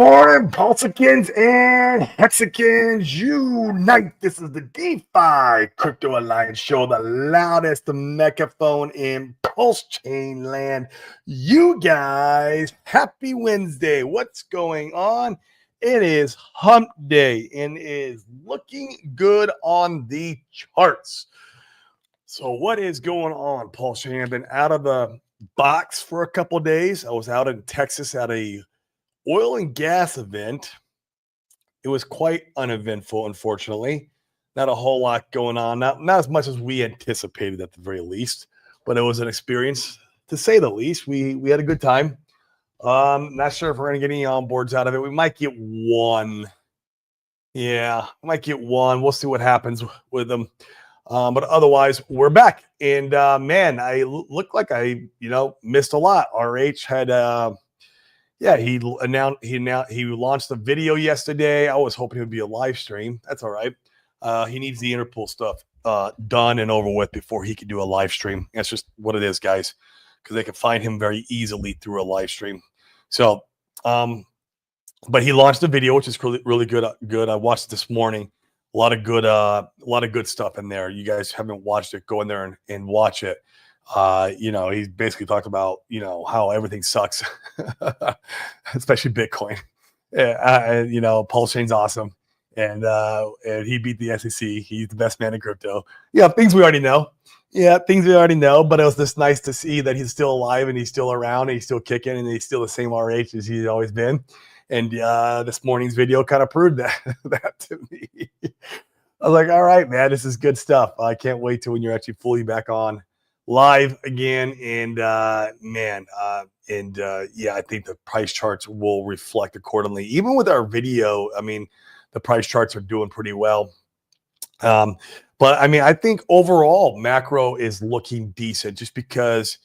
morning, Pulsicans and Hexicans unite. This is the DeFi Crypto Alliance show, the loudest megaphone in Pulse Chain land. You guys, happy Wednesday. What's going on? It is hump day and it is looking good on the charts. So what is going on, Pulse Chain? I've been out of the box for a couple of days. I was out in Texas at a oil and gas event. It was quite uneventful, unfortunately. Not a whole lot going on, not as much as we anticipated at the very least, but it was an experience to say the least. We had a good time. Not sure if we're going to get any onboards out of it. We might get one. Yeah, might get one. We'll see what happens with them. But otherwise, we're back. And man, I look like I missed a lot. RH had yeah, he launched a video yesterday. I was hoping it would be a live stream. That's all right. He needs the Interpol stuff done and over with before he can do a live stream. That's just what it is, guys, because they can find him very easily through a live stream. So, but he launched a video, which is really, really good. Good. I watched it this morning. A lot of good stuff in there. You guys haven't watched it, go in there and watch it. He basically talked about, how everything sucks, especially Bitcoin. Pulse Chain's awesome. And he beat the SEC. He's the best man in crypto. Yeah, things we already know. But it was just nice to see that he's still alive and he's still around and he's still kicking and he's still the same RH as he's always been. And this morning's video kind of proved that to me. I was like, all right, man, this is good stuff. I can't wait till when you're actually fully back on live again. And I think the price charts will reflect accordingly. Even with our video, I mean, the price charts are doing pretty well. But I mean, I think overall macro is looking decent just because,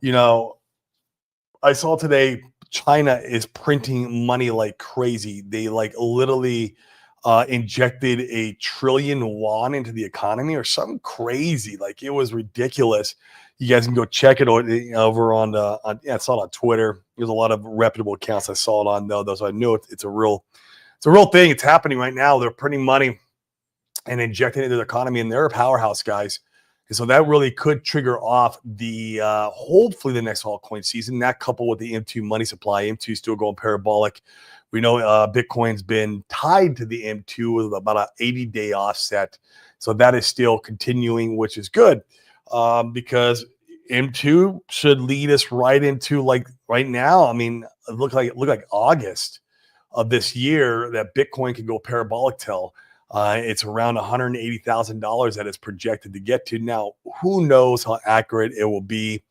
I saw today China is printing money like crazy. They literally injected 1 trillion yuan into the economy or something crazy. Like it was ridiculous. You guys can go check it over on I saw it on Twitter. There's a lot of reputable accounts I saw it on though. So I knew it's a real thing. It's happening right now. They're printing money and injecting it into the economy, and they're a powerhouse, guys. And so that really could trigger off the hopefully the next altcoin season. That coupled with the M2 money supply, M2 still going parabolic. We know Bitcoin's been tied to the M2 with about an 80-day offset. So that is still continuing, which is good because M2 should lead us right into right now. I mean, it look like August of this year that Bitcoin can go parabolic till. It's around $180,000 that it's projected to get to. Now, who knows how accurate it will be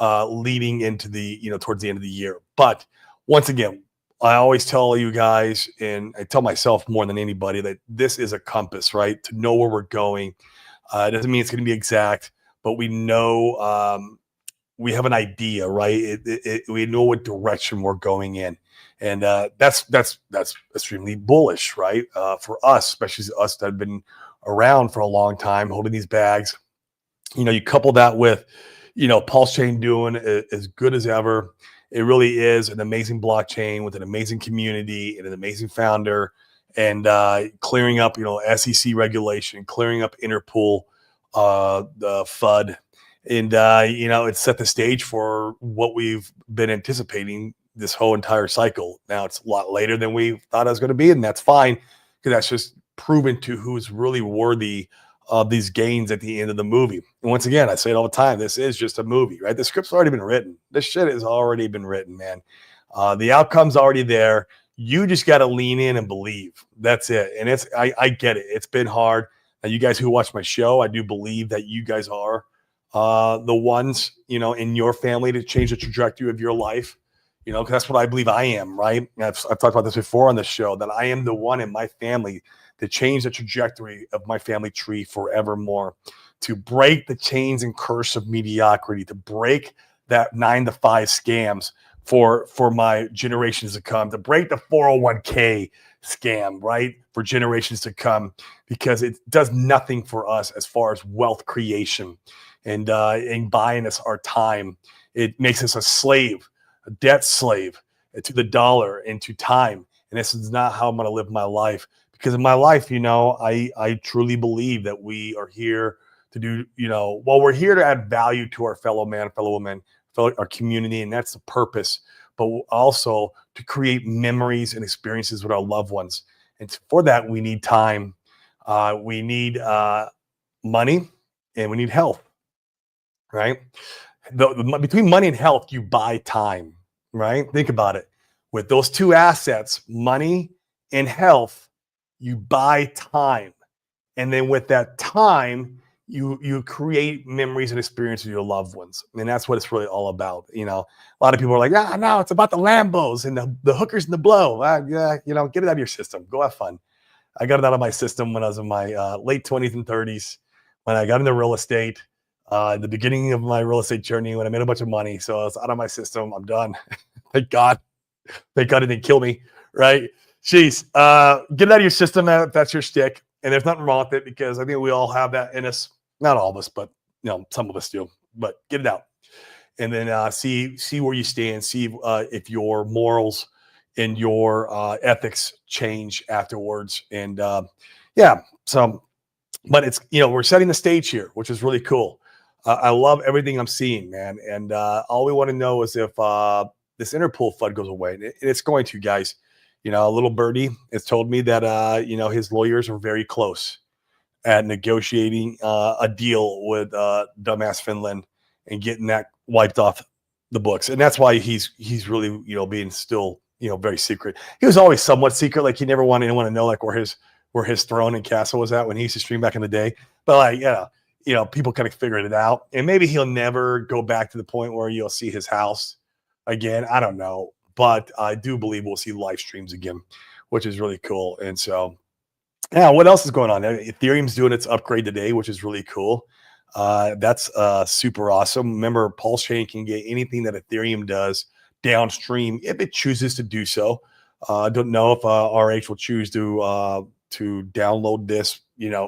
leading into the, towards the end of the year. But once again, I always tell you guys, and I tell myself more than anybody, that this is a compass, right? To know where we're going. It doesn't mean it's going to be exact, but we know we have an idea, right? We know what direction we're going in. And that's extremely bullish, right? For us, especially us that have been around for a long time, holding these bags. You couple that with, Pulse Chain doing as good as ever. It really is an amazing blockchain with an amazing community and an amazing founder, and clearing up, SEC regulation, clearing up Interpol, the FUD, and it set the stage for what we've been anticipating this whole entire cycle. Now it's a lot later than we thought it was going to be, and that's fine because that's just proven to who's really worthy of these gains at the end of the movie. And once again, I say it all the time, this is just a movie, right? The script's already been written. This shit has already been written, man. The outcome's already there. You just got to lean in and believe. That's it. And I get it. It's been hard. Now, you guys who watch my show, I do believe that you guys are the ones, in your family to change the trajectory of your life. Because that's what I believe I am, right? I've talked about this before on the show, that I am the one in my family to change the trajectory of my family tree forevermore, to break the chains and curse of mediocrity, to break that 9-to-5 scams for my generations to come, to break the 401k scam, right? For generations to come, because it does nothing for us as far as wealth creation and buying us our time. It makes us a slave, a debt slave to the dollar and to time. and this is not how I'm going to live my life. Because in my life, I truly believe that we are here to do, well, we're here to add value to our fellow man, fellow woman, our community, and that's the purpose. But also to create memories and experiences with our loved ones. And for that, we need time, we need money, and we need health, right? Between money and health, you buy time, right? Think about it. With those two assets, money and health, you buy time. And then with that time, you create memories and experiences with your loved ones. And that's what it's really all about. A lot of people are like, no, it's about the Lambos and the hookers and the blow. Yeah, get it out of your system. Go have fun. I got it out of my system when I was in my late 20s and 30s, when I got into real estate, the beginning of my real estate journey, when I made a bunch of money. So I was out of my system. I'm done. Thank God. Thank God it didn't kill me, right? Jeez, get it out of your system if that's your stick. And there's nothing wrong with it, because I think we all have that in us. Not all of us, but some of us do. But get it out, and then see where you stand. See if your morals and your ethics change afterwards. And yeah, so, but it's we're setting the stage here, which is really cool. I love everything I'm seeing, man. And all we want to know is if this Interpol FUD goes away, and it's going to, guys. A little birdie has told me that his lawyers are very close at negotiating a deal with dumbass Finland and getting that wiped off the books. And that's why he's really, being still, very secret. He was always somewhat secret. Like, he never wanted anyone to know, like, where his throne and castle was at when he used to stream back in the day. But like, people kind of figured it out. And maybe he'll never go back to the point where you'll see his house again. I don't know. But I do believe we'll see live streams again, which is really cool. And so, yeah, what else is going on? Ethereum's doing its upgrade today, which is really cool. That's super awesome. Remember, Pulse Chain can get anything that Ethereum does downstream if it chooses to do so. I don't know if RH will choose to download this,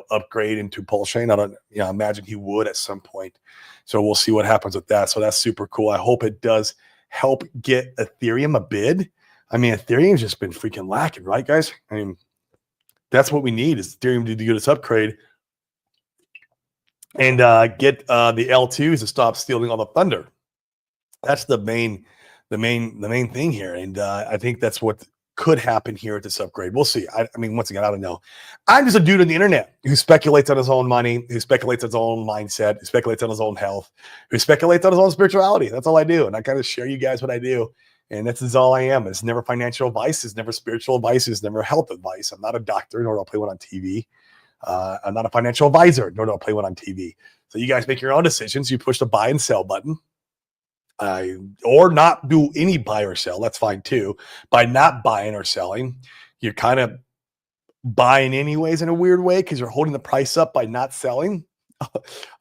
upgrade into Pulse Chain. I don't, imagine he would at some point. So we'll see what happens with that. So that's super cool. I hope it does help get Ethereum a bid. I mean, Ethereum's just been freaking lacking, right, guys? I mean, that's what we need, is Ethereum to do this upgrade and get the L2s to stop stealing all the thunder. That's the main thing here. And I think that's what could happen here at this upgrade. We'll see. I mean, once again, I don't know. I'm just a dude on the internet who speculates on his own money, who speculates on his own mindset, who speculates on his own health, who speculates on his own spirituality. That's all I do. And I kind of share you guys what I do. And this is all I am. It's never financial advice. It's never spiritual advice. It's never health advice. I'm not a doctor, nor do I play one on TV. I'm not a financial advisor, nor do I play one on TV. So you guys make your own decisions. You push the buy and sell button. Or not do any buy or sell. That's fine too. By not buying or selling, you're kind of buying anyways in a weird way, because you're holding the price up by not selling.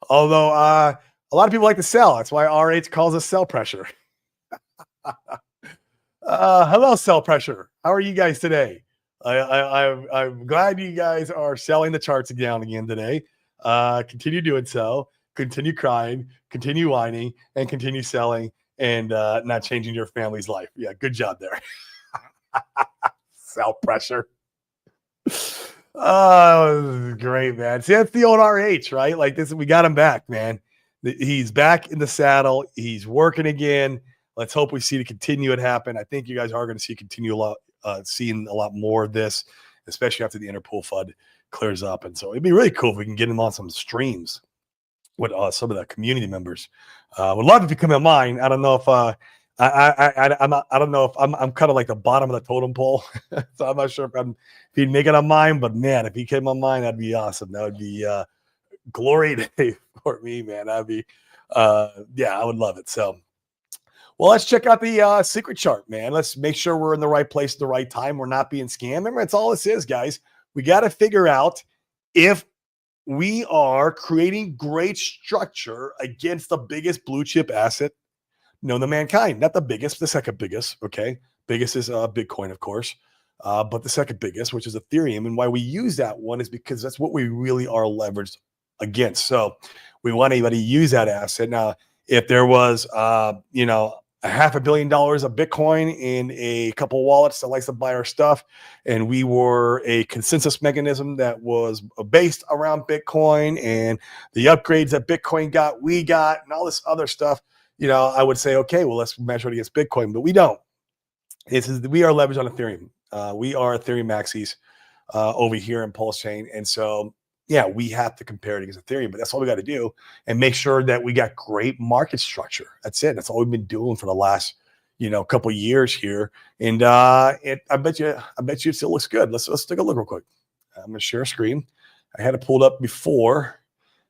Although a lot of people like to sell. That's why RH calls us sell pressure. Hello, sell pressure. How are you guys today? I'm glad you guys are selling the charts down again today. Continue doing so. Continue crying, continue whining, and continue selling, and not changing your family's life. Yeah, good job there. Sell pressure. Oh, great, man. See, that's the old RH, right? Like this, we got him back, man. He's back in the saddle. He's working again. Let's hope we see it continue to happen. I think you guys are going to see seeing a lot more of this, especially after the Interpol FUD clears up. And so it'd be really cool if we can get him on some streams with some of the community members. Would love if you come on mine. I don't know if I don't know if I'm kind of like the bottom of the totem pole, so I'm not sure if he'd make it on mine. But man, if he came on mine, that'd be awesome. That would be glory day for me, man. That'd be yeah, I would love it. So, well, let's check out the secret chart, man. Let's make sure we're in the right place at the right time. We're not being scammed. Remember, it's all this is, guys. We got to figure out if we are creating great structure against the biggest blue chip asset known to mankind. Not the biggest, the second biggest. Okay. Biggest is Bitcoin, of course. But the second biggest, which is Ethereum. And why we use that one is because that's what we really are leveraged against. So we want anybody to use that asset. Now, if there was, a $500 million of Bitcoin in a couple wallets that likes to buy our stuff. And we were a consensus mechanism that was based around Bitcoin and the upgrades that Bitcoin got, we got, and all this other stuff. I would say, okay, well, let's measure it against Bitcoin, but we don't. We are leveraged on Ethereum. We are Ethereum maxis over here in Pulse Chain. And so, yeah, we have to compare it against Ethereum, but that's all we got to do and make sure that we got great market structure. That's it. That's all we've been doing for the last, couple of years here. And I bet you it still looks good. Let's take a look real quick. I'm going to share a screen. I had it pulled up before,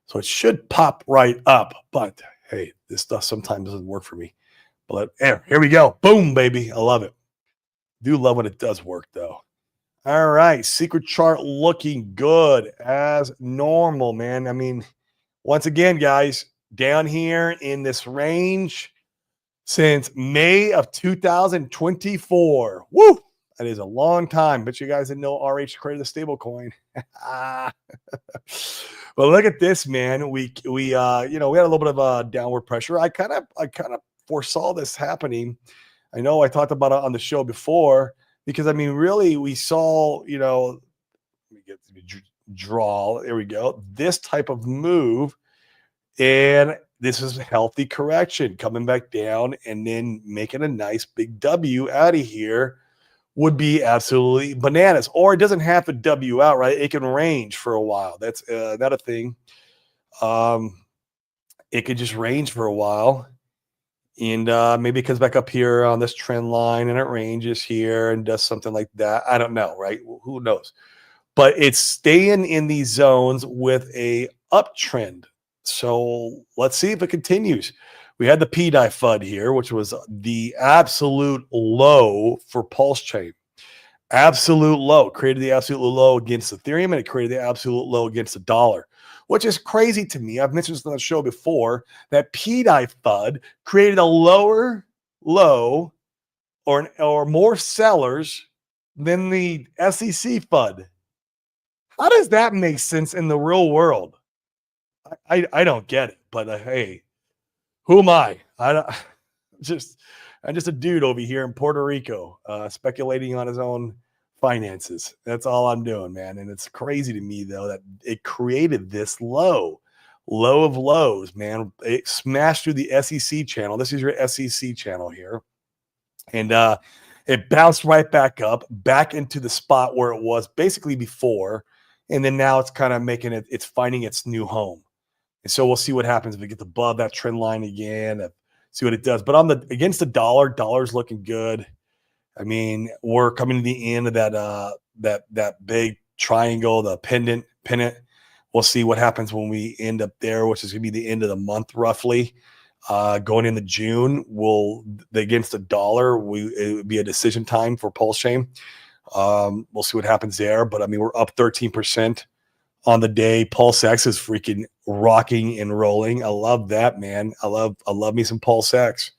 so it should pop right up. But hey, this stuff sometimes doesn't work for me. But here we go. Boom, baby. I love it. Do love when it does work, though. All right, secret chart looking good as normal, man. I mean, once again, guys, down here in this range since May of 2024. Woo! That is a long time. But you guys didn't know RH created a stable coin. But look at this, man. We had a little bit of downward pressure. I kind of foresaw this happening. I know I talked about it on the show before. Because, I mean, really, we saw, let me get to draw. There we go. This type of move. And this is a healthy correction coming back down and then making a nice big W out of here would be absolutely bananas. Or it doesn't have to W out, right? It can range for a while. That's not a thing. It could just range for a while. And maybe it comes back up here on this trend line and it ranges here and does something like that. I don't know, right? Who knows? But it's staying in these zones with a uptrend. So let's see if it continues. We had the PDI FUD here, which was the absolute low for Pulse Chain. Absolute low. Created the absolute low against Ethereum, and it created the absolute low against the dollar, which is crazy to me. I've mentioned this on the show before, that PDI FUD created a lower low or more sellers than the SEC FUD. How does that make sense in the real world? I don't get it, but hey, who am I? I'm just a dude over here in Puerto Rico, speculating on his own finances. That's all I'm doing, man. And it's crazy to me, though, that it created this low of lows, man. It smashed through the SEC channel. This is your SEC channel here. And it bounced right back up, back into the spot where it was basically before. And then now it's kind of it's finding its new home. And so we'll see what happens if it gets above that trend line again, see what it does. But against the dollar's looking good. I mean, we're coming to the end of that big triangle, the pendant. We'll see what happens when we end up there, which is going to be the end of the month roughly. Going into June, against the dollar, it would be a decision time for Pulse Chain. We'll see what happens there. But I mean, we're up 13% on the day. PulseX is freaking rocking and rolling. I love that, man. I love me some PulseX.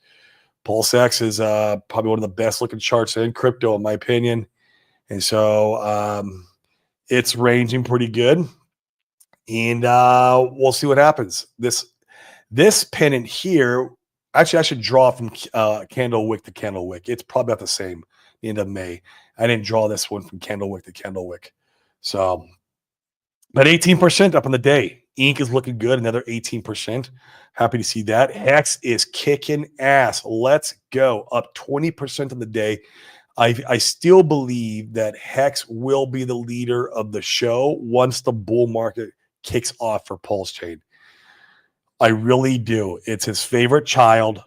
PulseX is probably one of the best looking charts in crypto, in my opinion. And so it's ranging pretty good. And we'll see what happens. This pennant here, actually, I should draw from candle wick to candle wick. It's probably about the same, the end of May. I didn't draw this one from candle wick to candle wick. So, but 18% up on the day. Ink is looking good, another 18%. Happy to see that. Hex is kicking ass. Let's go. Up 20% on the day. I still believe that Hex will be the leader of the show once the bull market kicks off for Pulse Chain. I really do. It's his favorite child.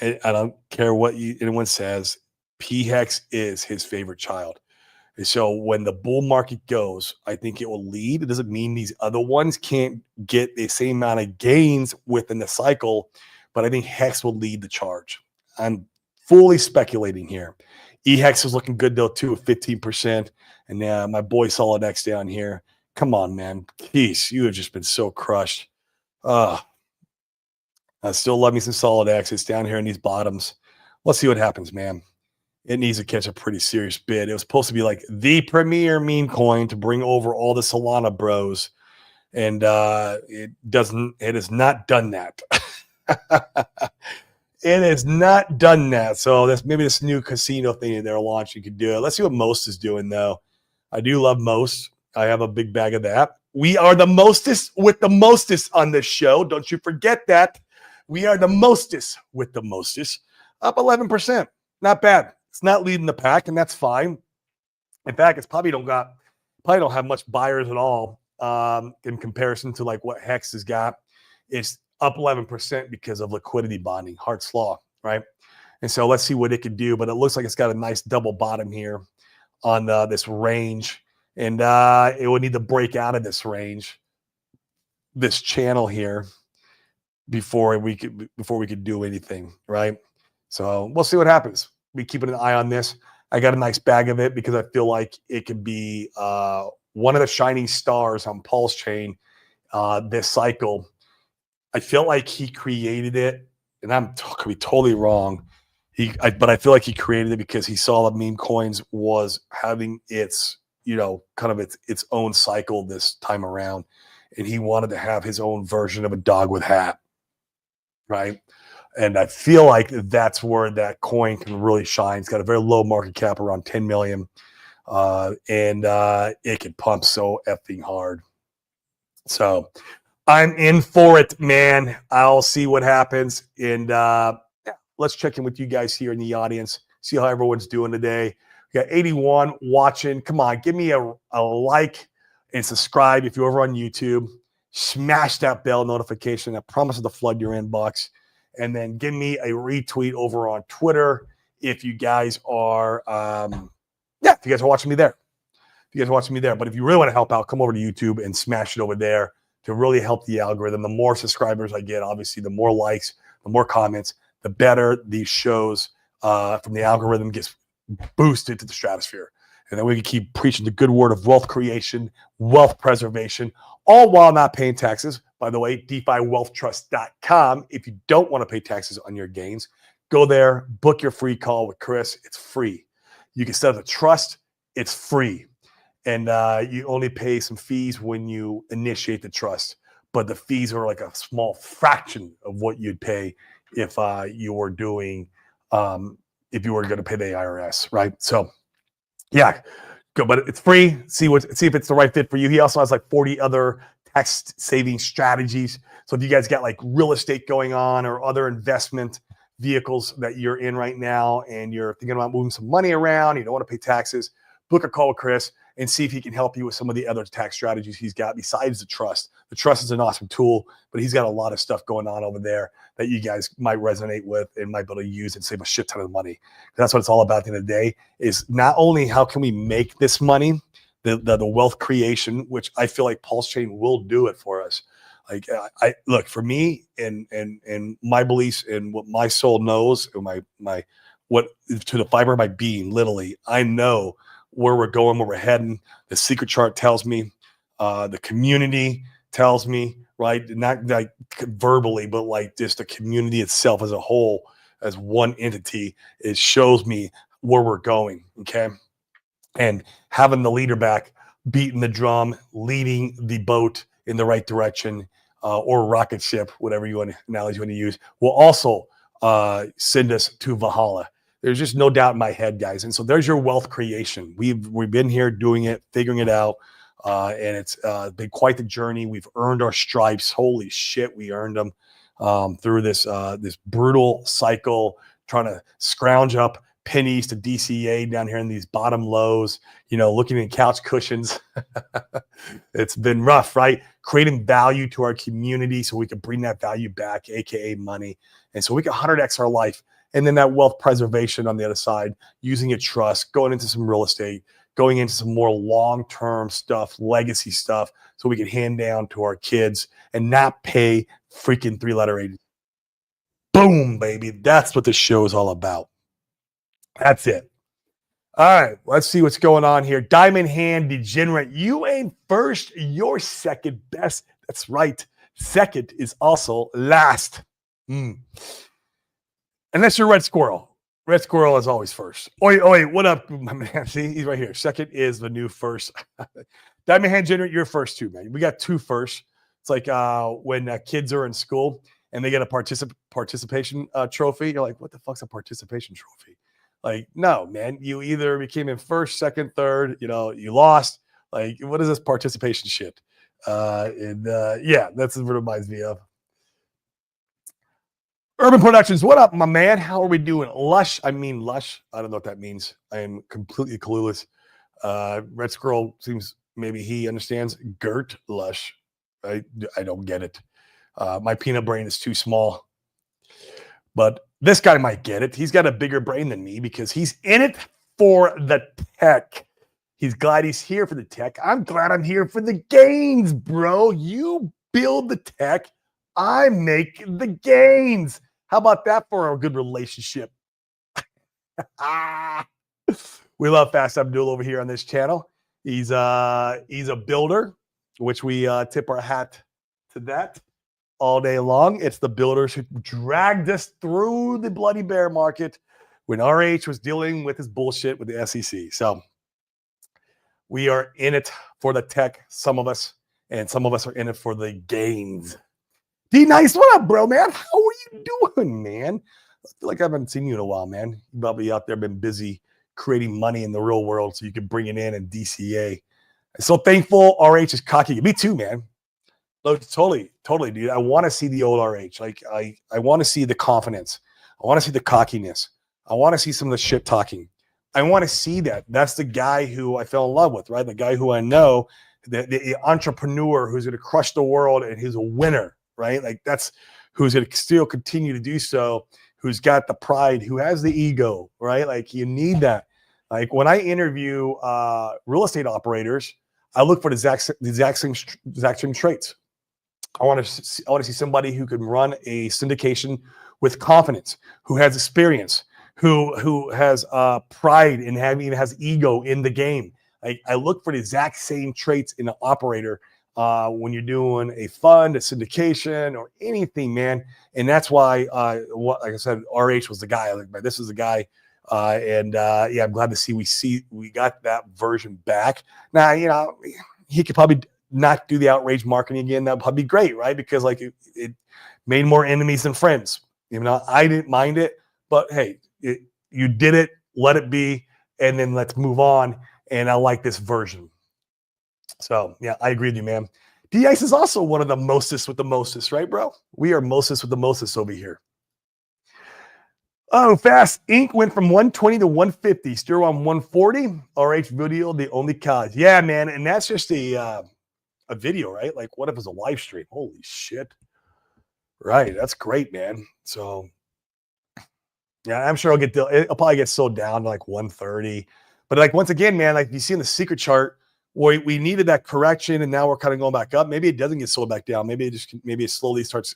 I don't care what anyone says. P-Hex is his favorite child. And so when the bull market goes, I think it will lead. It doesn't mean these other ones can't get the same amount of gains within the cycle, but I think Hex will lead the charge. I'm fully speculating here. E-Hex is looking good, though, too, at 15%. And my boy SolidX down here. Come on, man. Peace. You have just been so crushed. I still love me some SolidX. It's down here in these bottoms. Let's see what happens, man. It needs to catch a pretty serious bid. It was supposed to be like the premier meme coin to bring over all the Solana bros. And it has not done that. It has not done that. So that's maybe this new casino thing that they're launching could do it. Let's see what Most is doing though. I do love Most. I have a big bag of that. We are the mostest with the mostest on this show. Don't you forget that. We are the mostest with the mostest. Up 11%. Not bad. It's not leading the pack, and that's fine. In fact, it's probably don't have much buyers at all in comparison to like what Hex has got. It's up 11% because of liquidity bonding, Hart's Law, right? And so let's see what it can do. But it looks like it's got a nice double bottom here on this range. And it would need to break out of this range, this channel here, before we could do anything, right? So we'll see what happens. Be keeping an eye on this. I got a nice bag of it because I feel like it could be one of the shining stars on Pulse Chain this cycle. I feel like he created it, and could be totally wrong. But I feel like he created it because he saw that meme coins was having its, kind of its own cycle this time around, and he wanted to have his own version of a dog with hat, right? And I feel like that's where that coin can really shine. It's got a very low market cap, around 10 million, and it can pump so effing hard. So I'm in for it, man. I'll see what happens. And let's check in with you guys here in the audience, see how everyone's doing today. We got 81 watching. Come on, give me a like and subscribe if you're over on YouTube. Smash that bell notification. I promise to flood your inbox. And then give me a retweet over on Twitter if you guys are, if you guys are watching me there. But if you really want to help out, come over to YouTube and smash it over there to really help the algorithm. The more subscribers I get, obviously, the more likes, the more comments, the better these shows from the algorithm gets boosted to the stratosphere. And then we can keep preaching the good word of wealth creation, wealth preservation, all while not paying taxes. By the way, DeFiWealthTrust.com. If you don't want to pay taxes on your gains, go there, book your free call with Chris. It's free. You can set up a trust. It's free. And you only pay some fees when you initiate the trust. But the fees are like a small fraction of what you'd pay if you were doing, if you were going to pay the IRS, right? So, yeah, go. But it's free. See if it's the right fit for you. He also has like 40 other tax saving strategies. So if you guys got like real estate going on or other investment vehicles that you're in right now and you're thinking about moving some money around, you don't want to pay taxes, book a call with Chris and see if he can help you with some of the other tax strategies he's got besides the trust. The trust is an awesome tool, but he's got a lot of stuff going on over there that you guys might resonate with and might be able to use and save a shit ton of money. That's what it's all about at the end of the day, is not only how can we make this money, the wealth creation, which I feel like Pulse Chain will do it for us. Like I look, for me and my beliefs and what my soul knows, and my what to the fiber of my being, literally, I know where we're going, where we're heading. The secret chart tells me, the community tells me, right? Not like verbally, but like just the community itself as a whole, as one entity, it shows me where we're going. Okay. And having the leader back, beating the drum, leading the boat in the right direction, or rocket ship, whatever analogy you want to use, will also send us to Valhalla. There's just no doubt in my head, guys. And so there's your wealth creation. We've been here doing it, figuring it out, and it's been quite the journey. We've earned our stripes. Holy shit, we earned them through this brutal cycle, trying to scrounge up pennies to DCA down here in these bottom lows, looking at couch cushions. It's been rough, right? Creating value to our community so we can bring that value back, AKA money. And so we can 100x our life. And then that wealth preservation on the other side, using a trust, going into some real estate, going into some more long-term stuff, legacy stuff, so we can hand down to our kids and not pay freaking 3-letter agency. Boom, baby. That's what the show is all about. That's it. All right, let's see what's going on here. Diamond Hand Degenerate, you ain't first, you're second best. That's right. Second is also last. Unless you're Red Squirrel. Red Squirrel is always first. Oi, what up, my man? See, he's right here. Second is the new first. Diamond Hand Degenerate, you're first too, man. We got two first. It's like when kids are in school and they get a participation trophy. You're like, what the fuck's a participation trophy? Like, no, man, you either became in first, second, third, you lost. Like, what is this participation shit? Yeah, that's what it reminds me of. Urban Productions, what up, my man? How are we doing? Lush. I don't know what that means. I am completely clueless. Red Squirrel seems maybe he understands. Gert Lush. I don't get it. My peanut brain is too small. But this guy might get it. He's got a bigger brain than me because he's in it for the tech. He's glad he's here for the tech. I'm glad I'm here for the gains, bro. You build the tech, I make the gains. How about that for a good relationship? We love Fast Abdul over here on this channel. He's a builder, which we tip our hat to that all day long. It's the builders who dragged us through the bloody bear market when RH was dealing with his bullshit with the SEC. So we are in it for the tech, some of us, and some of us are in it for the gains. D Nice, what up, bro, man? How are you doing, man? I feel like I haven't seen you in a while, man. You probably out there been busy creating money in the real world so you can bring it in and DCA. I'm so thankful RH is cocky. Me too, man. Look, totally, dude. I want to see the old RH. Like, I want to see the confidence. I want to see the cockiness. I want to see some of the shit talking. I want to see that. That's the guy who I fell in love with, right? The guy who I know, the entrepreneur who's going to crush the world and who's a winner, right? Like, that's who's going to still continue to do so, who's got the pride, who has the ego, right? Like, you need that. Like, when I interview real estate operators, I look for the exact same traits. I want to see somebody who can run a syndication with confidence, who has experience, who has pride and has ego in the game. I look for the exact same traits in an operator when you're doing a fund, a syndication, or anything, man. And that's why, like I said, RH was the guy. Like, this is the guy. Yeah, I'm glad to see we got that version back. Now, he could probably not do the outrage marketing again. That'd probably be great, right? Because like it made more enemies than friends. I didn't mind it, but hey, you did it. Let it be, and then let's move on. And I like this version. So yeah, I agree with you, man. D-Ice is also one of the mostest with the mostest, right, bro? We are mostest with the mostest over here. Oh, Fast Inc. went from 120 to 150. Still on 140. RH video, the only cause. Yeah, man. And that's just a video, right? Like, what if it's a live stream? Holy shit. Right. That's great, man. So, yeah, I'm sure I'll probably get sold down to like 130. But like, once again, man, like you see in the secret chart, we needed that correction and now we're kind of going back up. Maybe it doesn't get sold back down. Maybe it slowly starts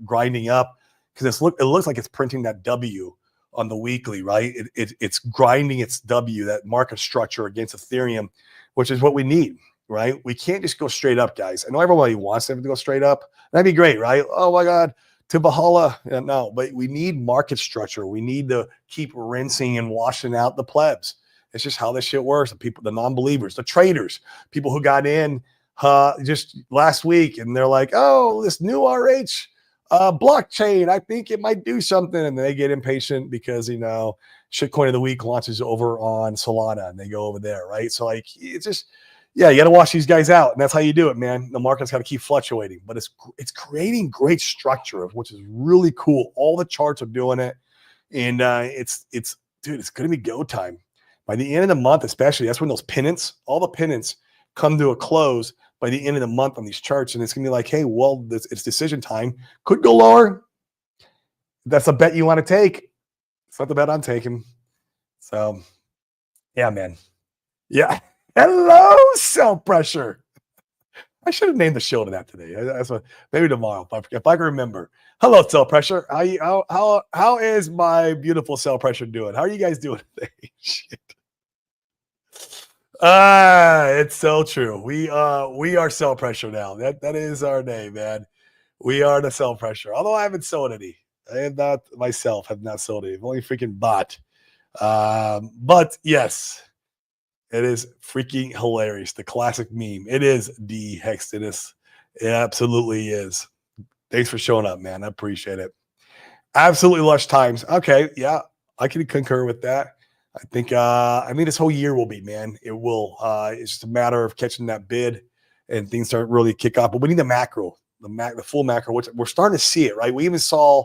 grinding up because it looks like it's printing that W on the weekly, right? It's grinding its W, that market structure against Ethereum, which is what we need, right? We can't just go straight up, guys. I know everybody wants them to go straight up. That'd be great, right? Oh my God, to Valhalla. Yeah, no, but we need market structure. We need to keep rinsing and washing out the plebs. It's just how this shit works. The people, the non-believers, the traders, people who got in just last week and they're like, oh, this new RH blockchain, I think it might do something. And they get impatient because, shitcoin of the week launches over on Solana and they go over there, right? So like, it's just, yeah, you got to wash these guys out. And that's how you do it, man. The market's got to keep fluctuating, but it's creating great structure, which is really cool. All the charts are doing it. And dude, it's going to be go time. By the end of the month, especially, that's when all the pennants come to a close by the end of the month on these charts. And it's going to be like, hey, well, it's decision time. Could go lower. That's a bet you want to take. It's not the bet I'm taking. So, yeah, man. Yeah. Hello, Self Pressure. I should have named the show to that today. That's what, maybe tomorrow, if I can remember. Hello, Self Pressure. How is my beautiful Self Pressure doing? How are you guys doing today? Shit. It's so true. We are Self Pressure now. That is our name, man. We are the Self Pressure. Although I haven't sold any. I have not myself have not sold any. I've only freaking bought. But yes, it is freaking hilarious. The classic meme. It is D Hextinus. It absolutely is. Thanks for showing up, man. I appreciate it. Absolutely lush times. Okay, yeah, I can concur with that. I mean, this whole year will be, man. It will. It's just a matter of catching that bid, and things start really kick off. But we need the macro, the full macro. Which we're starting to see it, right? We even saw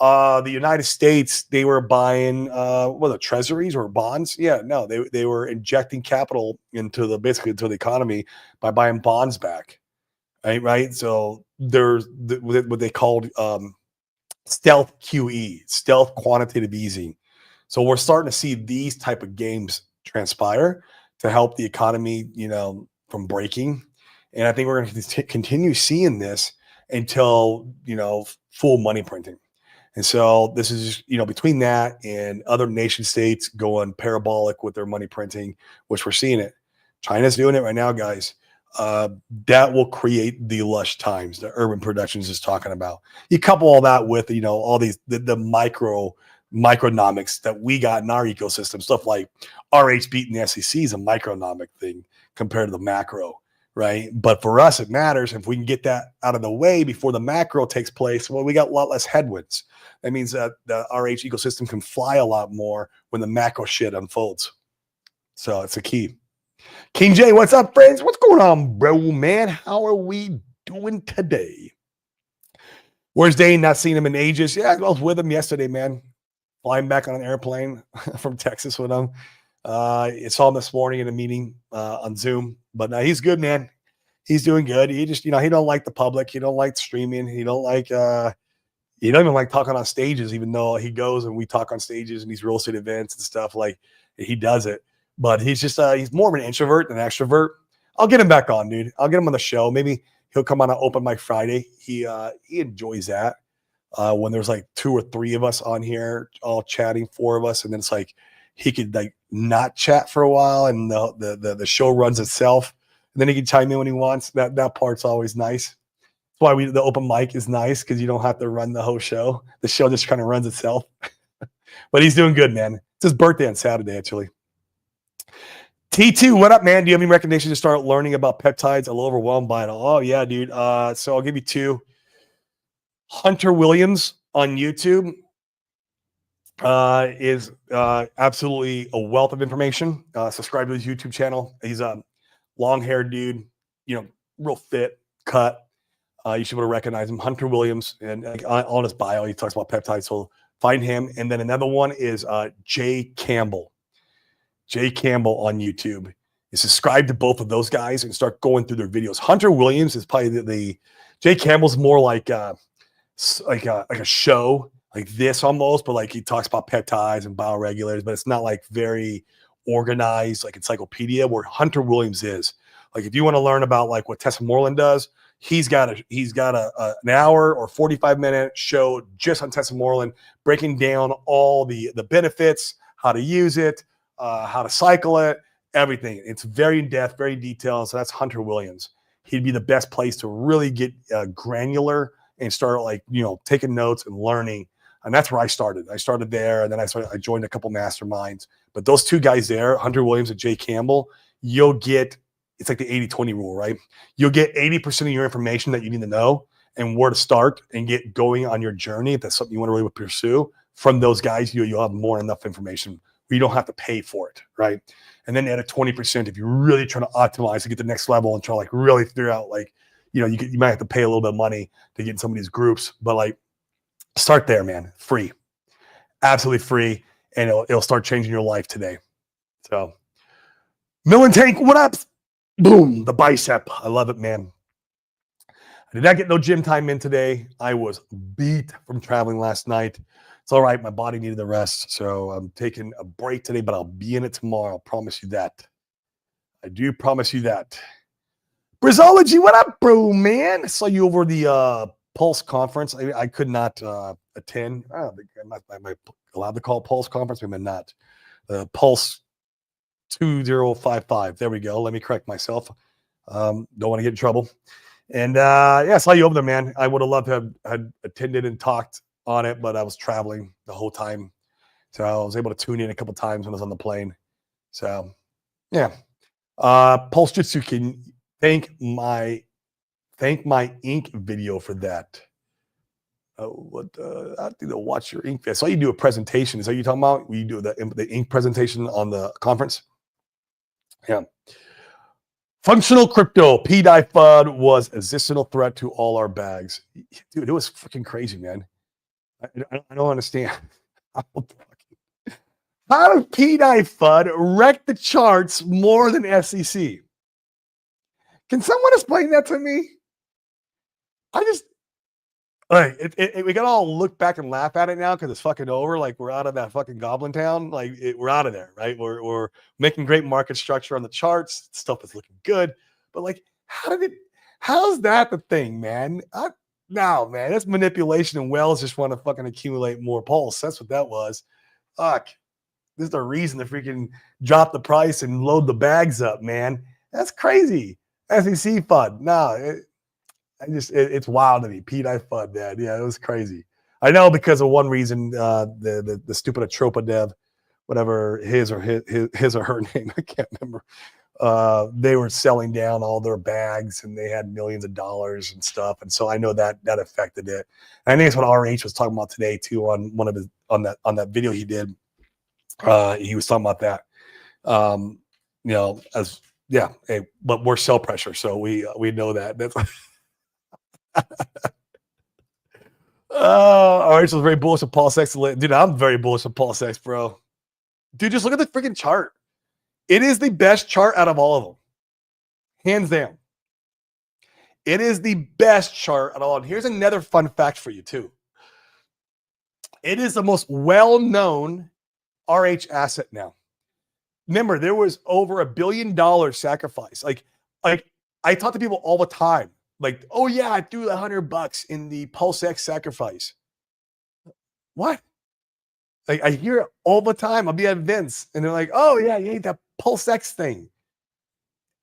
the United States. They were buying the treasuries or bonds. Yeah, no, they were injecting capital into the basically into the economy by buying bonds back. Right. So there's what they called stealth QE, stealth quantitative easing. So we're starting to see these type of games transpire to help the economy, from breaking. And I think we're going to continue seeing this until, full money printing. And so this is, between that and other nation states going parabolic with their money printing, which we're seeing it. China's doing it right now, guys. That will create the lush times that Urban Productions is talking about. You couple all that with, all these the micronomics that we got in our ecosystem, stuff like RH beating the SEC is a micronomic thing compared to the macro, right? But for us, it matters. If we can get that out of the way before the macro takes place, well, we got a lot less headwinds. That means that the RH ecosystem can fly a lot more when the macro shit unfolds. So it's a key. King J, what's up, friends? What's going on, bro, man? How are we doing today? Where's Dane? Not seen him in ages. Yeah, I was with him yesterday, man. Flying back on an airplane from Texas with him. Saw him this morning in a meeting on Zoom. But he's good, man. He's doing good. He just, he don't like the public. He don't like streaming. He don't even like talking on stages, even though he goes and we talk on stages and these real estate events and stuff. Like, he does it. But he's just he's more of an introvert than an extrovert. I'll get him back on, dude. I'll get him on the show. Maybe he'll come on an open mic Friday. He enjoys that. When there's like 2 or 3 of us on here, all chatting, 4 of us, and then it's like he could like not chat for a while, and the show runs itself. And then he can chime in when he wants. That part's always nice. That's why the open mic is nice, because you don't have to run the whole show. The show just kind of runs itself. But he's doing good, man. It's his birthday on Saturday, actually. T2, what up, man? Do you have any recommendations to start learning about peptides? A little overwhelmed by it. Oh, yeah, dude. So I'll give you 2. Hunter Williams on YouTube is absolutely a wealth of information. Subscribe to his YouTube channel. He's a long-haired dude, real fit, cut. You should be able to recognize him. Hunter Williams, and on his bio, he talks about peptides, so find him. And then another one is Jay Campbell. Jay Campbell on YouTube. You subscribe to both of those guys and start going through their videos. Hunter Williams is probably the Jay Campbell's more like a show like this almost, but like he talks about peptides and bioregulators, but it's not like very organized like encyclopedia, where Hunter Williams is. Like, if you want to learn about like what Tessa Moreland does, he's got an hour or 45-minute show just on Tessa Moreland, breaking down all the benefits, how to use it, how to cycle it, everything. It's very in-depth, very detailed. So that's Hunter Williams. He'd be the best place to really get granular and start taking notes and learning. And that's where I started. I started there, and then I joined a couple masterminds. But those 2 guys there, Hunter Williams and Jay Campbell, it's like the 80-20 rule, right? You'll get 80% of your information that you need to know and where to start and get going on your journey, if that's something you want to really pursue. From those guys, you'll have more than enough information where you don't have to pay for it, right? And then add a 20% if you're really trying to optimize to get the next level and try to really figure out you might have to pay a little bit of money to get in some of these groups, but start there, man. Free, absolutely free, and it'll start changing your life today. So, Millen Tank, what up? Boom, the bicep. I love it, man. I did not get no gym time in today. I was beat from traveling last night. It's all right. My body needed the rest, so I'm taking a break today, but I'll be in it tomorrow. I'll promise you that. I do promise you that. Brizology, what up, bro, man? I saw you over the Pulse conference. I could not attend. I don't think am I allowed to call Pulse conference? Maybe I'm not. Pulse 2055. There we go. Let me correct myself. Don't want to get in trouble. And I saw you over there, man. I would have loved to have attended and talked on it, but I was traveling the whole time. So I was able to tune in a couple times when I was on the plane. So, yeah. Pulse Jitsu can thank my ink video for that. I think to watch your ink. I saw you do a presentation. Is that what you're talking about? You do the ink presentation on the conference? Yeah. Functional crypto. PDI FUD was existential threat to all our bags. Dude, it was freaking crazy, man. I don't understand. How did PDI FUD wreck the charts more than SEC? Can someone explain that to me? I just like we can all look back and laugh at it now because it's fucking over. Like we're out of that fucking goblin town. Like we're out of there, right? We're making great market structure on the charts. Stuff is looking good, but like, how's that the thing, man? No, man, that's manipulation, and Wells just want to fucking accumulate more pulse. That's what that was. Fuck, this is the reason to freaking drop the price and load the bags up, man. That's crazy. SEC FUD. No, it's wild to me. PDI FUD, man. Yeah, it was crazy. I know because of one reason, the stupid Atropa dev, whatever his or her name, I can't remember. They were selling down all their bags and they had millions of dollars and stuff. And so I know that affected it. And I think it's what RH was talking about today too on one of his on that video he did. He was talking about that. But we're sell pressure, so we know that. That's RH was very bullish on Paul Sachs. Dude, I'm very bullish on Paul Sachs, bro. Dude, just look at the freaking chart. It is the best chart out of all of them. Hands down. It is the best chart out of all of them. Here's another fun fact for you, too. It is the most well-known RH asset now. Remember, there was over $1 billion sacrifice. Like I talk to people all the time. Like, oh yeah, I threw $100 in the Pulse X sacrifice. What? Like I hear it all the time. I'll be at events and they're like, oh yeah, you ate that Pulse X thing.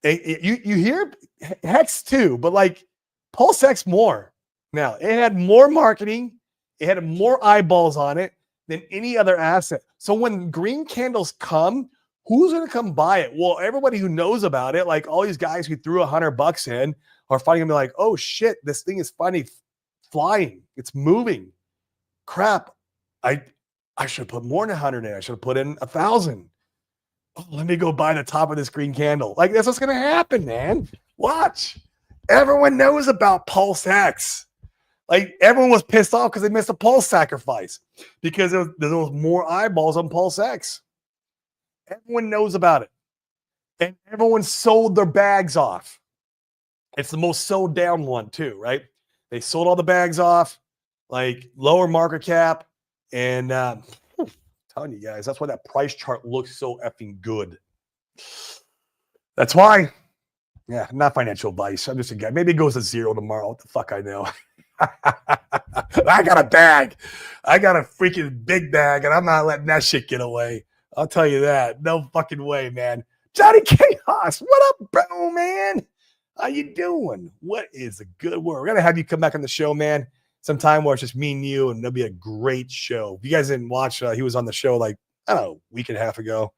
You hear Hex too, but like Pulse X more. Now it had more marketing, it had more eyeballs on it than any other asset. So when green candles come, who's going to come buy it? Well, everybody who knows about it, like all these guys who threw $100 in, are finally gonna be like, oh shit, this thing is finally flying. It's moving. Crap. I should have put more than 100 in. I should have put in 1,000. Oh, let me go buy the top of this green candle. Like that's what's gonna happen, man. Watch. Everyone knows about Pulse X. Like everyone was pissed off because they missed a Pulse sacrifice because there was more eyeballs on Pulse X. Everyone knows about it. And everyone sold their bags off. It's the most sold down one too, right? They sold all the bags off, like lower market cap. And I'm telling you guys, that's why that price chart looks so effing good. That's why. Yeah, not financial advice. I'm just a guy. Maybe it goes to zero tomorrow. What the fuck I know? I got a bag. I got a freaking big bag, and I'm not letting that shit get away. I'll tell you that. No fucking way, man. Johnny Chaos, what up, bro, man? How you doing? What is a good word? We're going to have you come back on the show, man, sometime where it's just me and you, and it'll be a great show. If you guys didn't watch, he was on the show like, I don't know, a week and a half ago.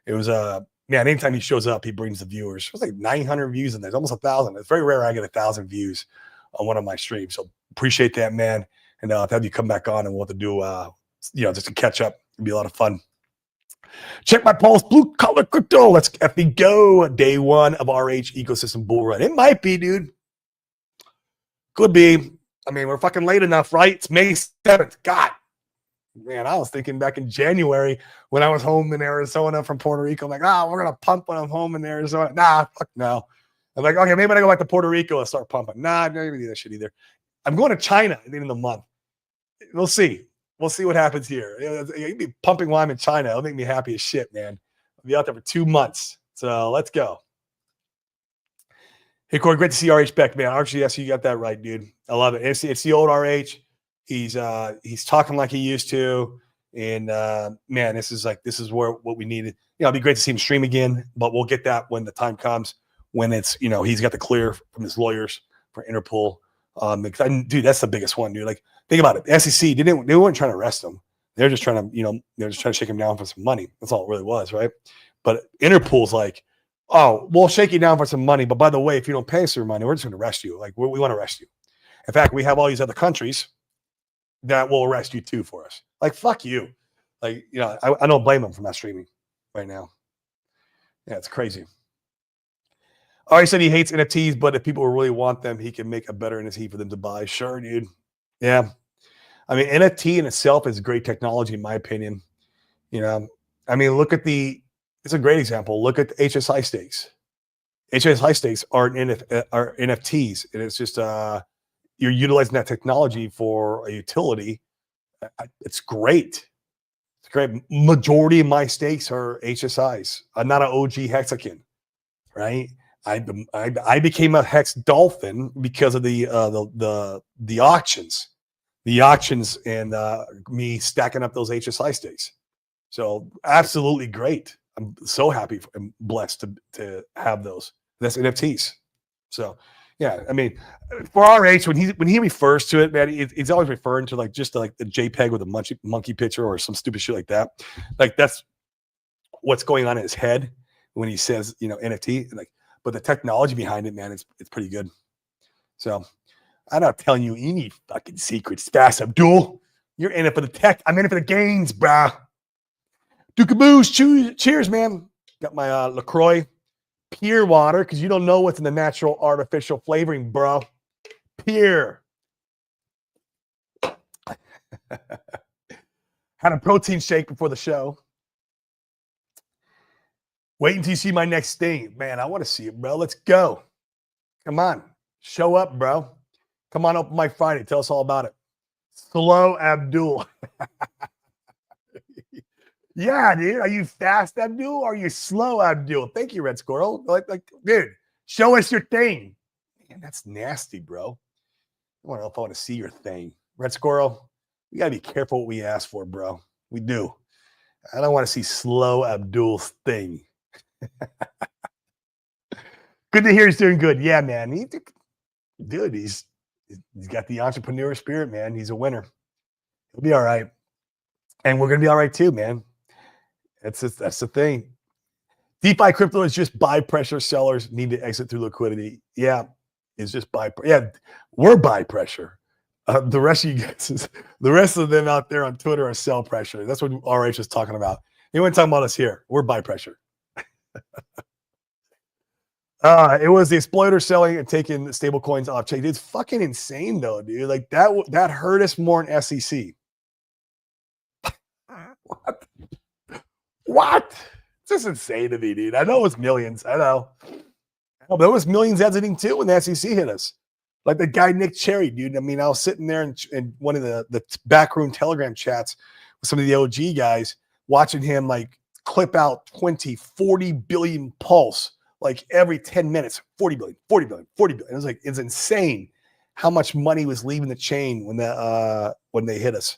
It was, man, anytime he shows up, he brings the viewers. It was like 900 views in there. It's almost 1,000. It's very rare I get 1,000 views on one of my streams. So appreciate that, man. And I'll have you come back on and we'll have to do, just to catch up. It'll be a lot of fun. Check my pulse, blue collar crypto. Let's effing go. Day one of RH ecosystem bull run. It might be, dude. Could be. I mean, we're fucking late enough, right? It's May 7th. God, man, I was thinking back in January when I was home in Arizona from Puerto Rico. I'm like, we're going to pump when I'm home in Arizona. Nah, fuck no. I'm like, okay, maybe I go back to Puerto Rico and start pumping. Nah, I'm not going to do that shit either. I'm going to China at the end of the month. We'll see. We'll see what happens here. You'd be pumping wine in China. It'll make me happy as shit, man. I'll be out there for 2 months. So let's go. Hey, Corey, great to see RH back, man. Actually, yes, you got that right, dude. I love it. It's the old RH. He's talking like he used to. And, man, this is what we needed. It'd be great to see him stream again, but we'll get that when the time comes, when it's, he's got the clear from his lawyers for Interpol. Dude, that's the biggest one, dude. Like, think about it. The SEC, they weren't trying to arrest him. They're just trying to, shake him down for some money. That's all it really was, right? But Interpol's like, oh, we'll shake you down for some money. But by the way, if you don't pay us your money, we're just going to arrest you. Like, we want to arrest you. In fact, we have all these other countries that will arrest you too for us. Like, fuck you. Like, I don't blame him for not streaming right now. Yeah, it's crazy. Ari said he hates NFTs, but if people really want them, he can make a better NFT for them to buy. Sure, dude. Yeah. I mean, NFT in itself is great technology, in my opinion. I mean, it's a great example. Look at the HSI stakes. HSI stakes are NFTs, and it's just you're utilizing that technology for a utility. It's great. It's great. Majority of my stakes are HSIs. I'm not an OG hexagon, right? I became a hex dolphin because of the auctions, and me stacking up those HSI stakes. So absolutely great. I'm so happy and blessed to have those. That's NFTs. So yeah, I mean, for RH, when he refers to it, man, he's always referring to like just like the JPEG with a monkey picture or some stupid shit like that. Like that's what's going on in his head when he says NFT. Like, but the technology behind it, man, it's pretty good. So I'm not telling you any fucking secrets, Fast Abdul. You're in it for the tech. I'm in it for the gains, bro. Duke Booze, cheers, man. Got my LaCroix Pure water because you don't know what's in the natural artificial flavoring, bro. Pure. Had a protein shake before the show. Wait until you see my next thing. Man, I want to see it, bro. Let's go. Come on. Show up, bro. Come on, open my Friday. Tell us all about it. Slow Abdul. Yeah, dude. Are you fast, Abdul? Or are you slow, Abdul? Thank you, Red Squirrel. Like, dude, show us your thing. Man, that's nasty, bro. I don't know if I want to see your thing. Red Squirrel, we got to be careful what we ask for, bro. We do. I don't want to see slow Abdul's thing. Good to hear he's doing good. Yeah, man. Dude, he's got the entrepreneur spirit, man. He's a winner. He'll be all right. And we're going to be all right too, man. That's the thing. DeFi crypto is just buy pressure. Sellers need to exit through liquidity. Yeah, it's just buy. Yeah, we're buy pressure. The rest of you guys, the rest of them out there on Twitter are sell pressure. That's what RH is talking about. He wasn't talking about us here. We're buy pressure. It was the exploiter selling and taking stable coins off chain. It's fucking insane though, dude. Like that hurt us more in SEC. What? It's just insane to me, dude. I know it was millions. I know. But it was millions exiting too when the SEC hit us. Like the guy Nick Cherry, dude. I mean, I was sitting there in one of the backroom Telegram chats with some of the OG guys, watching him like clip out 20, 40 billion pulse, like every 10 minutes, 40 billion, 40 billion, 40 billion. It was like, it's insane how much money was leaving the chain when they hit us.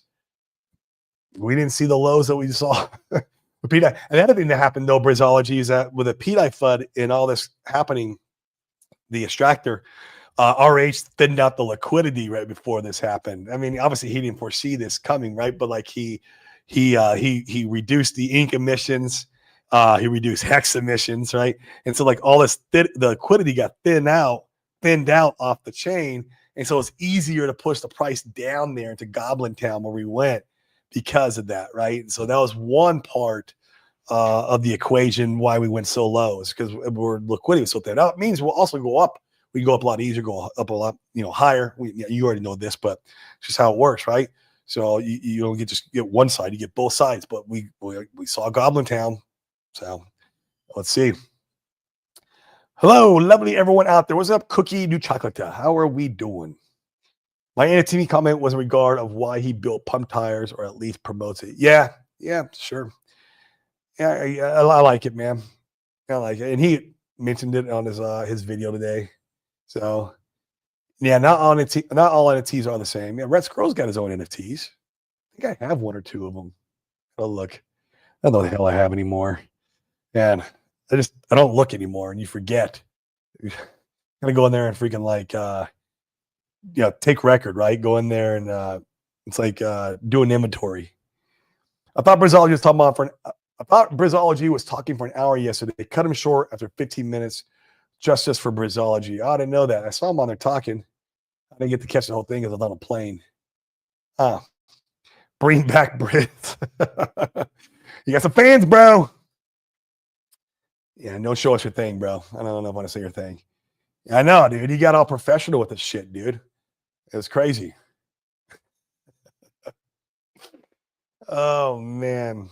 We didn't see the lows that we saw. And the other thing that happened though, Brizology, is that with the PDI FUD and all this happening, the extractor, RH thinned out the liquidity right before this happened. I mean, obviously he didn't foresee this coming, right? But like he reduced the ink emissions, he reduced hex emissions, right? And so like all this, the liquidity got thinned out off the chain, and so it's easier to push the price down there into Goblin Town where we went because of that, right? So that was one part of the equation why we went so low, is because we're liquidity was so thin. Now it means we'll also go up. We go up a lot easier, go up a lot, higher. You already know this, but it's just how it works, right? So you don't just get one side, you get both sides. But we saw Goblin Town, so let's see. Hello, lovely everyone out there. What's up, Cookie New Chocolate? How are we doing? My NFT comment was in regard of why he built pump tires, or at least promotes it. Yeah, sure. Yeah, I like it, man. I like it, and he mentioned it on his video today. So, yeah, not all NFTs are the same. Yeah, Red Squirrel's got his own NFTs. I think I have one or two of them. Oh, look, I don't know what the hell I have anymore. And I don't look anymore, and you forget. I'm gonna go in there and freaking like take record, right? Go in there and it's like do an inventory. I thought Brizology was talking for an hour yesterday. They cut him short after 15 minutes just for Brizology. Oh, I didn't know that. I saw him on there talking. I didn't get to catch the whole thing because I was on a plane. Bring back Brits. You got some fans, bro. Yeah, don't show us your thing, bro. I don't know if I want to say your thing. I know, dude. You got all professional with this shit, dude. It was crazy. Oh man.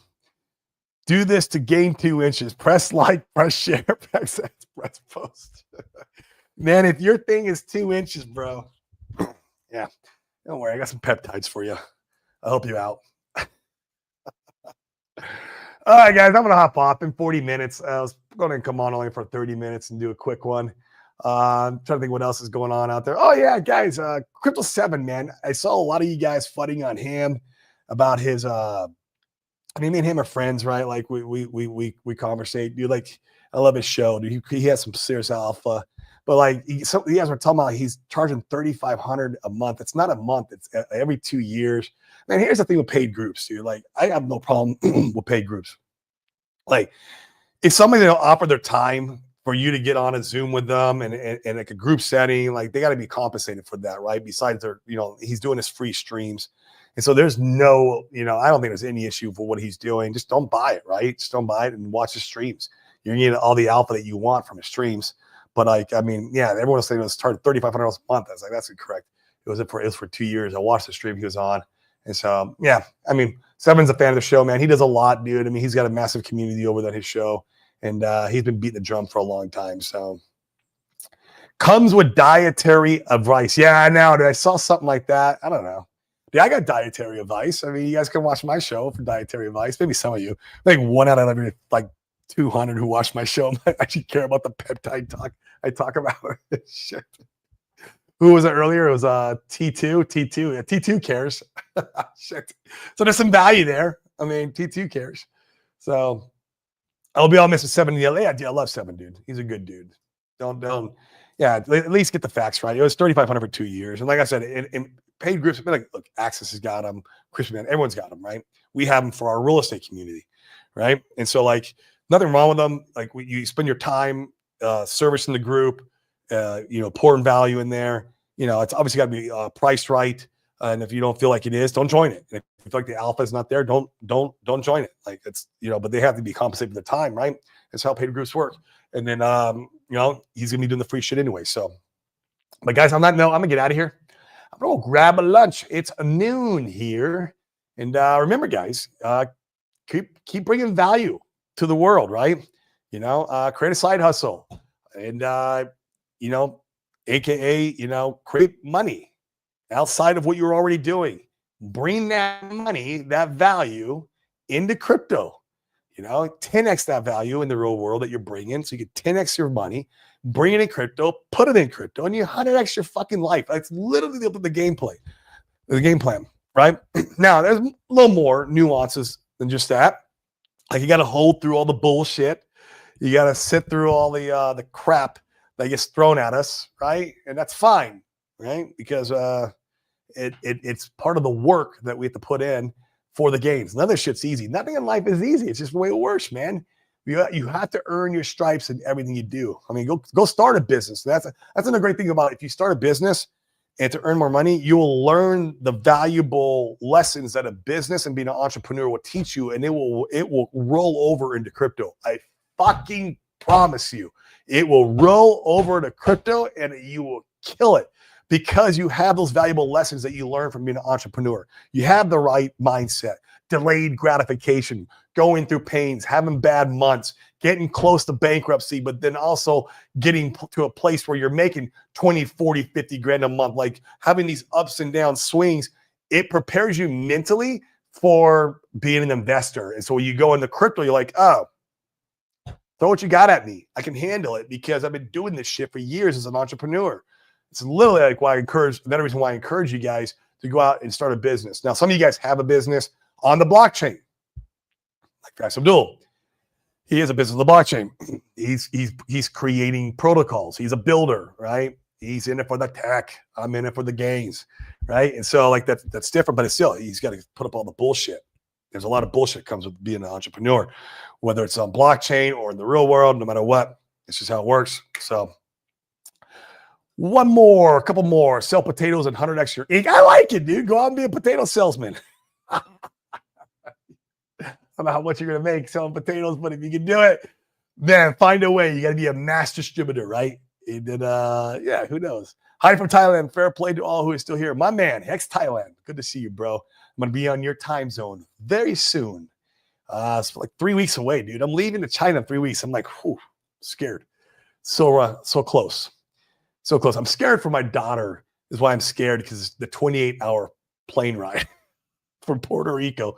Do this to gain 2 inches. Press like, press share, press post. Man, if your thing is 2 inches, bro. Yeah. Don't worry. I got some peptides for you. I'll help you out. All right, guys, I'm going to hop off in 40 minutes. I was going to come on only for 30 minutes and do a quick one. I'm trying to think what else is going on out there. Oh, yeah, guys, Crypto 7, man. I saw a lot of you guys fighting on him about his I mean, me and him are friends, right? Like we conversate. Dude, like I love his show. Dude, he has some serious alpha. But like you guys were talking about, he's charging $3,500 a month. It's not a month. It's every 2 years. Man, here's the thing with paid groups, dude. Like I have no problem with paid groups. Like if somebody will offer their time for you to get on a Zoom with them and like a group setting, like they got to be compensated for that, right? Besides their, he's doing his free streams. And so there's no, I don't think there's any issue for what he's doing. Just don't buy it, right? Just don't buy it and watch his streams. You're getting all the alpha that you want from his streams. But like, I mean, yeah, everyone was saying it was charged $3,500 a month. I was like, that's incorrect. It was for 2 years. I watched the stream he was on. And so, yeah, I mean, Seven's a fan of the show, man. He does a lot, dude. I mean, he's got a massive community over at his show. And he's been beating the drum for a long time. So comes with dietary advice. Yeah, I know. I saw something like that. I don't know. Yeah, I got dietary advice. I mean, you guys can watch my show for dietary advice. Maybe some of you, like 1 out of every like 200 who watch my show might actually care about the peptide talk I talk about. Shit. Who was it earlier? It was T2. T2. Yeah, T2 cares. Shit. So there's some value there. I mean, T2 cares. So I'll be all Mr. 7 in the LA. I love 7, dude. He's a good dude. Don't. Yeah, at least get the facts right. It was $3,500 for 2 years. And like I said, in paid groups, like, look, Access has got them. Crispy Man, everyone's got them, right? We have them for our real estate community, right? And so, like, nothing wrong with them. Like, you spend your time servicing the group, pouring value in there. It's obviously got to be priced right. And if you don't feel like it is, don't join it. And if you feel like the alpha is not there, don't join it. Like it's, but they have to be compensated for the time, right? That's how paid groups work. And then, he's going to be doing the free shit anyway. So, but guys, on that note, I'm going to get out of here. I'm going to go grab a lunch. It's noon here. And remember, guys, keep bringing value to the world, right? Create a side hustle and, AKA, create money outside of what you're already doing. Bring that money, that value into crypto. 10x that value in the real world that you're bringing. So you get 10x your money, bring it in crypto, put it in crypto, and you 100x your fucking life. That's literally the game plan, right? Now, there's a little more nuances than just that. Like you got to hold through all the bullshit. You got to sit through all the crap that gets thrown at us, right? And that's fine, right? Because it's part of the work that we have to put in for the gains. None of this shit's easy. Nothing in life is easy. It's just way worse, man. You have to earn your stripes in everything you do. I mean, go start a business. That's another great thing about it. If you start a business and to earn more money, you will learn the valuable lessons that a business and being an entrepreneur will teach you, and it will roll over into crypto. I fucking promise you, it will roll over to crypto, and you will kill it. Because you have those valuable lessons that you learn from being an entrepreneur. You have the right mindset, delayed gratification, going through pains, having bad months, getting close to bankruptcy, but then also getting to a place where you're making 20, 40, 50 grand a month, like having these ups and down swings. It prepares you mentally for being an investor. And so when you go into crypto, you're like, oh, throw what you got at me. I can handle it because I've been doing this shit for years as an entrepreneur. It's literally like why I encourage, another reason why I encourage you guys to go out and start a business. Now, some of you guys have a business on the blockchain, like Fax Abdul. He has a business on the blockchain. He's creating protocols. He's a builder, right? He's in it for the tech. I'm in it for the gains, right? And so like that's different, but it's still, he's got to put up all the bullshit. There's a lot of bullshit comes with being an entrepreneur, whether it's on blockchain or in the real world, no matter what. It's just how it works. So a couple more. Sell potatoes and 100x your ink. I like it, dude. Go out and be a potato salesman. I don't know how much you're gonna make selling potatoes, but if you can do it, man, find a way. You got to be a mass distributor, right? And then, yeah, who knows? Hi from Thailand. Fair play to all who are still here. My man, Hex Thailand. Good to see you, bro. I'm gonna be on your time zone very soon. It's like 3 weeks away, dude. I'm leaving to China in 3 weeks. I'm like, whew, scared. So close, so close. I'm scared for my daughter. Is why I'm scared because the 28-hour plane ride from Puerto Rico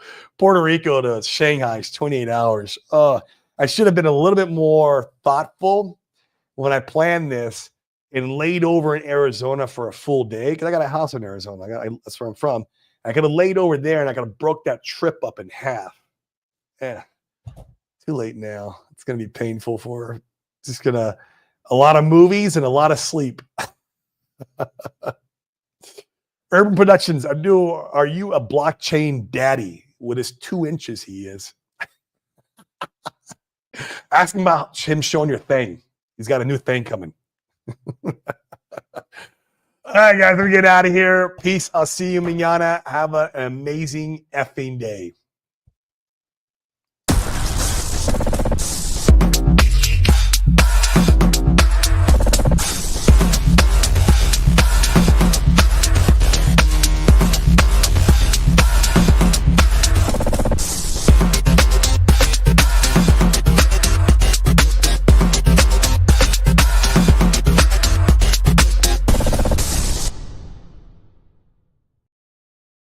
to Shanghai is 28 hours. I should have been a little bit more thoughtful when I planned this and laid over in Arizona for a full day because I got a house in Arizona. That's where I'm from. I could have laid over there and I could have broke that trip up in half. Yeah, too late now. It's gonna be painful for her. Just gonna a lot of movies and a lot of sleep. Urban Productions, Abdul, are you a blockchain daddy? With his 2 inches, he is. Ask him about him showing your thing. He's got a new thing coming. All right, guys, let me get out of here. Peace. I'll see you mañana. Have an amazing effing day.